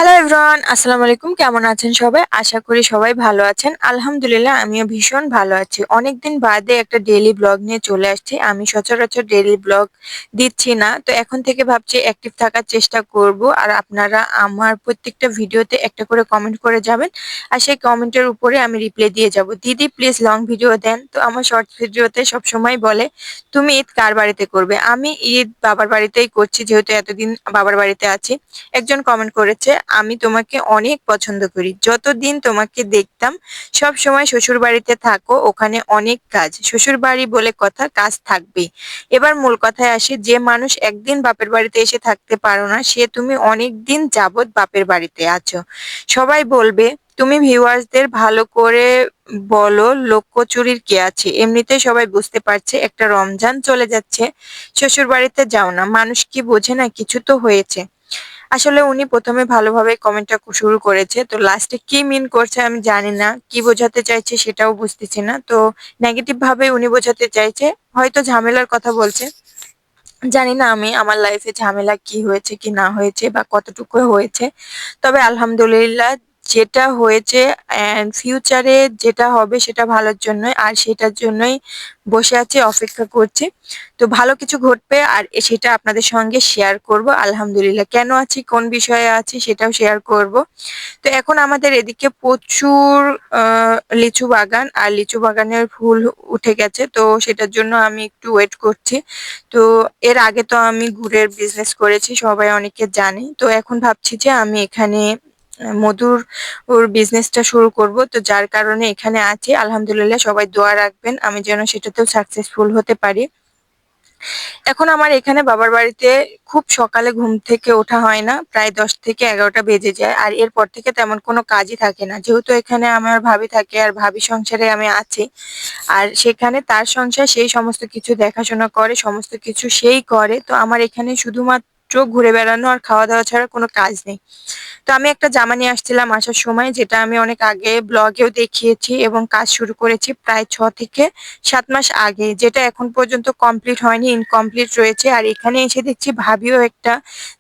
Hello everyone, আসসালামু আলাইকুম। কেমন আছেন সবাই? আশা করি সবাই ভালো আছেন। আলহামদুলিল্লাহ আমিও ভীষণ ভালো আছি। অনেকদিন বাদে একটা ডেইলি ব্লগ নিয়ে চলে আসছি। আমি সচরাচর ডেইলি ব্লগ দিচ্ছি না। তো এখন থেকে ভাবছি অ্যাক্টিভ থাকার চেষ্টা করব। আর আপনারা আমার প্রত্যেকটা ভিডিওতে একটা করে কমেন্ট করে যাবেন। আর সেই কমেন্টের উপরে আমি রিপ্লাই দিয়ে যাব। দিদি প্লিজ লং ভিডিও দেন। তো আমার শর্ট ভিডিওতে সবসময় বলে, তুমি ঈদ কার বাড়িতে করবে? আমি ঈদ বাবার বাড়িতেই করছি, যেহেতু এতদিন বাবার বাড়িতে আছি। একজন কমেন্ট করেছে, আমি তোমাকে অনেক পছন্দ করি, যতদিন তোমাকে দেখতাম সব সময় শ্বশুর বাড়িতে থাকো, ওখানে অনেক কাজ, শ্বশুর বাড়ি বলে কথা, কাজ থাকবেই। এবার মূল কথায় আসি, যে মানুষ একদিন বাপের বাড়িতে এসে থাকতে পারো না, সে তুমি অনেক দিন যাবত বাপের বাড়িতে আছো। সবাই বলবে, তুমি ভিউয়ার্সদের ভালো করে বলো লোকচুরির কে আছে? এমনিতে সবাই বুঝতে পারছে একটা রমজান চলে যাচ্ছে, শ্বশুর বাড়িতে যাও না, মানুষ কি বোঝে না কিছু তো হয়েছে। আসলে উনি প্রথমে ভালোভাবে কমেন্টটা শুরু করেছে, তো লাস্টে কি মিন করছে আমি জানি না, কি বোঝাতে চাইছে সেটাও বুঝতেছি না। তো নেগেটিভ ভাবে উনি বোঝাতে চাইছে, হয়তো ঝামেলার কথা বলছে। জানি না আমি আমার লাইফে ঝামেলা কি হয়েছে কি না হয়েছে বা কতটুকু হয়েছে, তবে আলহামদুলিল্লাহ যেটা হয়েছে এন্ড ফিউচারে যেটা হবে সেটা ভালোর জন্যই, আর সেটার জন্যই বসে আছি, অপেক্ষা করছি। তো ভালো কিছু ঘটবে আর সেটা আপনাদের সঙ্গে শেয়ার করব। আলহামদুলিল্লাহ কেন আছি, কোন বিষয়ে আছি সেটাও শেয়ার করব। তো এখন আমাদের এদিকে প্রচুর লিচু বাগান, আর লিচু বাগানের ফুল উঠে গেছে, তো সেটার জন্য আমি একটু ওয়েট করছি। তো এর আগে তো আমি গুড়ের বিজনেস করেছি, সবাই অনেকে জানে। তো এখন ভাবছি যে আমি এখানে মধুর ওর বিজনেসটা শুরু করব। তো যার কারণে এখানে আছি। আলহামদুলিল্লাহ সবাই দোয়া রাখবেন আমি যেন সেটাতেও সাকসেসফুল হতে পারি। এখন আমার এখানে বাবার বাড়িতে খুব সকালে ঘুম থেকে ওঠা হয় না, প্রায় 10 থেকে 11টা বেজে যায়। আর এরপর থেকে তেমন কোনো কাজই থাকে না, যেহেতু এখানে আমার ভাবি থাকে আর ভাবি সংসারে আমি আছি। আর সেখানে তার সংসার, সেই সমস্ত কিছু দেখাশোনা করে, সমস্ত কিছু সেই করে। তো আমার এখানে শুধুমাত্র ঘুরে বেড়ানো আর খাওয়া দাওয়া ছাড়া কোনো কাজ নেই। তো আমি একটা জামা নিয়ে আসছিলাম আসার সময়, যেটা আমি অনেক আগে ব্লগেও দেখিয়েছি এবং কাজ শুরু করেছি প্রায় 6 থেকে 7 মাস আগে, যেটা এখন পর্যন্ত কমপ্লিট হয়নি, ইনকমপ্লিট রয়েছে। আর এখানে এসে দেখছি ভাবিও একটা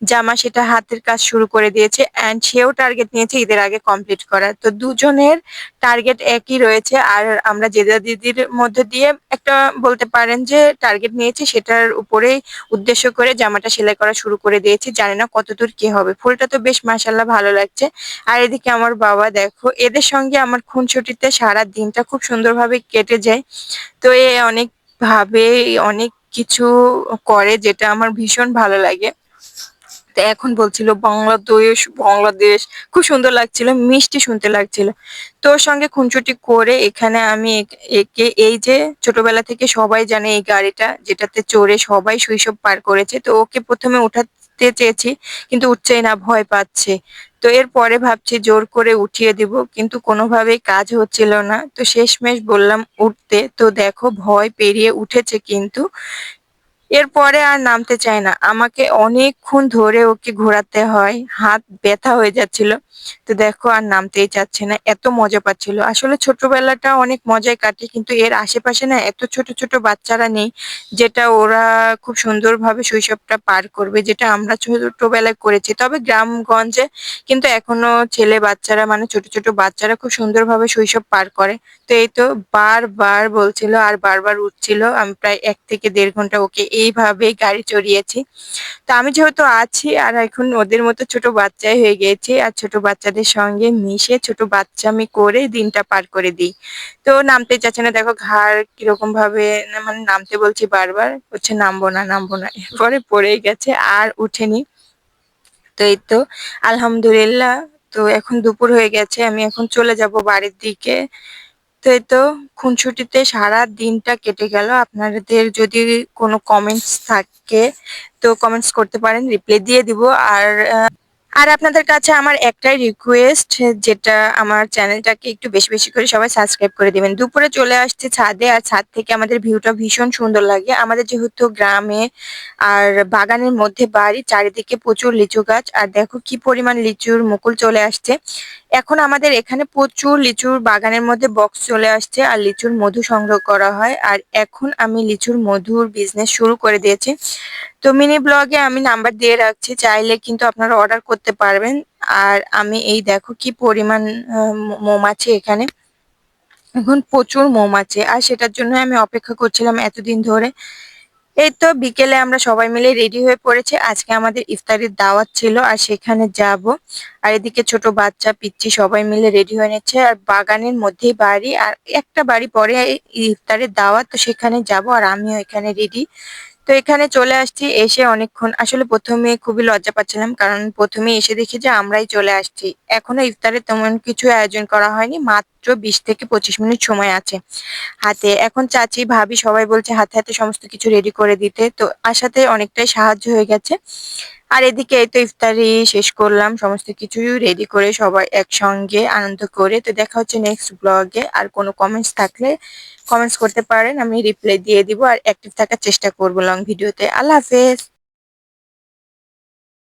জামা, সেটা হাতের কাজ শুরু করে দিয়েছে অ্যান্ড সেও টার্গেট নিয়েছে ঈদের আগে কমপ্লিট করার। তো দুজনের টার্গেট একই রয়েছে। আর আমরা জেদা দিদির মধ্যে দিয়ে একটা বলতে পারেন যে টার্গেট নিয়েছি, সেটার উপরেই উদ্দেশ্য করে জামাটা সেলাই করা শুরু করে দিয়েছি। জানি না কতদূর কি হবে। ফুলটা তো বেশ মাশাআল্লাহ ভালো লাগছে। আর এদিকে আমার বাবা দেখো, এদের সঙ্গে আমার খুনসুটিতে সারা দিনটা খুব সুন্দরভাবে কেটে যায়। তো অনেক ভাবে অনেক কিছু করে, যেটা আমার ভীষণ ভালো লাগে। তো এখন বলছিল বাংলাদেশ বাংলাদেশ, খুব সুন্দর লাগছিল, মিষ্টি শুনতে লাগছিল। তো ওর সঙ্গে খুনসুটি করে এখানে আমি একে, এই যে ছোটবেলা থেকে সবাই জানে এই গাড়িটা, যেটাতে চড়ে সবাই শৈশব পার করেছে, তো ওকে প্রথমে উঠাতে চেয়েছি কিন্তু উঠছেই না, ভয় পাচ্ছে। তো এরপরে ভাবছি জোর করে উঠিয়ে দিব, কিন্তু কোনোভাবেই কাজ হচ্ছিল না। তো শেষমেশ বললাম উঠতে, তো দেখো ভয় পেরিয়ে উঠেছে, কিন্তু এরপরে আর নামতে চায় না। আমাকে অনেকক্ষণ ধরে ওকে ঘোরাতে হয়, হাত ব্যথা হয়ে যাচ্ছিল। তো দেখো আর নামতেই চাচ্ছে না, এত মজা পাচ্ছিল। আসলে ছোটবেলাটা অনেক মজায় কাটে, কিন্তু এর আশেপাশে না এত ছোট ছোট বাচ্চারা নেই, যেটা ওরা খুব সুন্দরভাবে শৈশবটা পার করবে, যেটা আমরা ছোটবেলায় করেছি। তবে গ্রামগঞ্জে কিন্তু এখনো ছেলে বাচ্চারা, মানে ছোট ছোট বাচ্চারা খুব সুন্দরভাবে শৈশব পার করে। তো এই তো বারবার বলছিল আর বারবার উঠছিল। আমি প্রায় 1 থেকে 1.5 ঘন্টা ওকে এইভাবে গাড়ি চড়িয়েছি। তো আমি যেহেতু আছি আর এখন ওদের মতো ছোট বাচ্চাই হয়ে গিয়েছি, আর ছোট বাচ্চাদের সঙ্গে মিশে ছোট বাচ্চামি করে দিনটা পার করে দিই। তো নামতে চাচ্ছে না, দেখো ঘাড় কিরকম ভাবে, না মানে নামতে বলছি বারবার, হচ্ছে নামবো না নামবো না, এরপরে পড়েই গেছে আর উঠেনি। তো এই তো আলহামদুলিল্লাহ। তো এখন দুপুর হয়ে গেছে, আমি এখন চলে যাব বাড়ির দিকে। তো এই তো খুনসুটিতে সারা দিনটা কেটে গেল। আপনাদের যদি কোনো কমেন্টস থাকে তো কমেন্টস করতে পারেন, রিপ্লাই দিয়ে দিব। আর আর আপনাদের কাছে আমার একটাই রিকোয়েস্ট, যেটা আমার চ্যানেলটাকে একটু বেশি বেশি করে সবাই সাবস্ক্রাইব করে দিবেন। দুপুরে চলে আসছে ছাদে, আর ছাদ থেকে আমাদের ভিউটা ভীষণ সুন্দর লাগে। আমাদের যেহেতু গ্রামে আর বাগানের মধ্যে বাড়ি, চারিদিকে প্রচুর লিচু গাছ, আর দেখো কি পরিমাণ লিচুর মুকুল চলে আসছে। এখন আমাদের এখানে প্রচুর লিচুর বাগানের মধ্যে বক্স চলে আসছে, আর লিচুর মধু সংগ্রহ করা হয়। আর এখন আমি লিচুর মধুর বিজনেস শুরু করে দিয়েছি। তো মিনি ব্লগে আমি নাম্বার দিয়ে রাখছি, চাইলে কিন্তু আপনারা অর্ডার করতে পারবেন। আর আমি এই দেখো কি পরিমাণ মৌমাছি এখানে, এখন প্রচুর মৌমাছি, আর সেটার জন্য আমি অপেক্ষা করছিলাম এতদিন ধরে। এই তো বিকেলে আমরা সবাই মিলে রেডি হয়ে পড়েছি, আজকে আমাদের ইফতারির দাওয়াত ছিল আর সেখানে যাব। আর এদিকে ছোট বাচ্চা পিচ্চি সবাই মিলে রেডি হয়ে নিচ্ছে, আর বাগানের মধ্যেই বাড়ি, আর একটা বাড়ি পরে ইফতারের দাওয়াত, তো সেখানে যাব আর আমিও এখানে রেডি। তো এখানে চলে আসছি, এসে অনেকক্ষণ আসলে প্রথমে খুবই লজ্জা পাচ্ছিলাম, কারণ প্রথমে এসে দেখি যে আমরাই চলে আসছি। এখনো ইফতারে তেমন কিছু আয়োজন করা হয়নি, মাত্র 20 থেকে 25 মিনিট সময় আছে হাতে। এখন চাচি ভাবি সবাই বলছে হাতে হাতে সমস্ত কিছু রেডি করে দিতে, তো আসাতে অনেকটাই সাহায্য হয়ে গেছে। আর এদিকে এই তো ইফতারি শেষ করলাম, সমস্ত কিছু রেডি করে সবাই একসঙ্গে আনন্দ করে। তো দেখা হচ্ছে নেক্সট ব্লগে, আর কোনো কমেন্টস থাকলে কমেন্টস করতে পারেন, আমি রিপ্লাই দিয়ে দিব আর অ্যাক্টিভ থাকার চেষ্টা করবো লং ভিডিওতে। আল্লাহ হাফেজ।